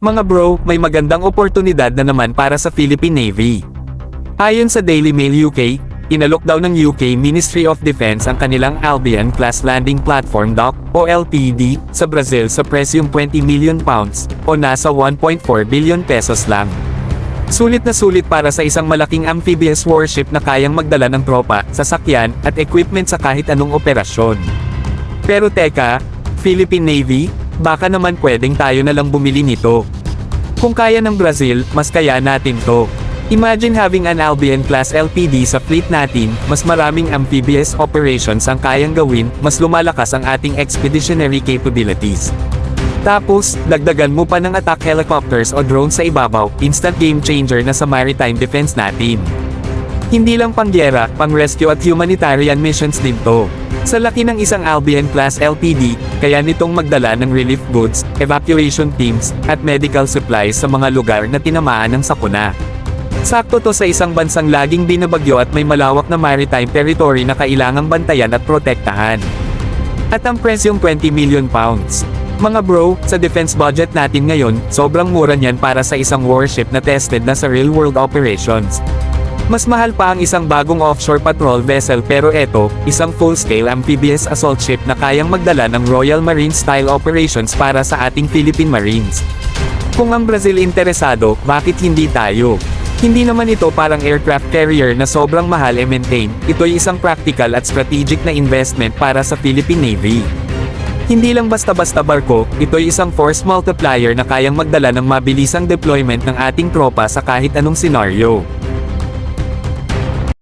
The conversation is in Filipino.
Mga bro, may magandang oportunidad na naman para sa Philippine Navy. Ayon sa Daily Mail UK, inalok daw ng UK Ministry of Defense ang kanilang Albion-class landing platform dock, o LPD, sa Brazil sa presyong £20 million, o nasa 1.4 billion pesos lang. Sulit na sulit para sa isang malaking amphibious warship na kayang magdala ng tropa, sasakyan, at equipment sa kahit anong operasyon. Pero teka, Philippine Navy, baka naman pwedeng tayo na lang bumili nito. Kung kaya ng Brazil, mas kaya natin to. Imagine having an Albion-class LPD sa fleet natin, mas maraming amphibious operations ang kayang gawin, mas lumalakas ang ating expeditionary capabilities. Tapos, dagdagan mo pa ng attack helicopters o drones sa ibabaw, instant game changer na sa maritime defense natin. Hindi lang pangyera, pang-rescue at humanitarian missions din to. Sa laki ng isang Albion-class LPD, kaya nitong magdala ng relief goods, evacuation teams, at medical supplies sa mga lugar na tinamaan ng sakuna. Sakto to sa isang bansang laging binabagyo at may malawak na maritime territory na kailangang bantayan at protektahan. At ang presyong £20 million. Mga bro, sa defense budget natin ngayon, sobrang mura niyan para sa isang warship na tested na sa real-world operations. Mas mahal pa ang isang bagong offshore patrol vessel pero eto, isang full-scale amphibious assault ship na kayang magdala ng Royal Marine-style operations para sa ating Philippine Marines. Kung ang Brazil interesado, bakit hindi tayo? Hindi naman ito parang aircraft carrier na sobrang mahal i-maintain, ito'y isang practical at strategic na investment para sa Philippine Navy. Hindi lang basta-basta barko, ito'y isang force multiplier na kayang magdala ng mabilisang deployment ng ating tropa sa kahit anong senaryo.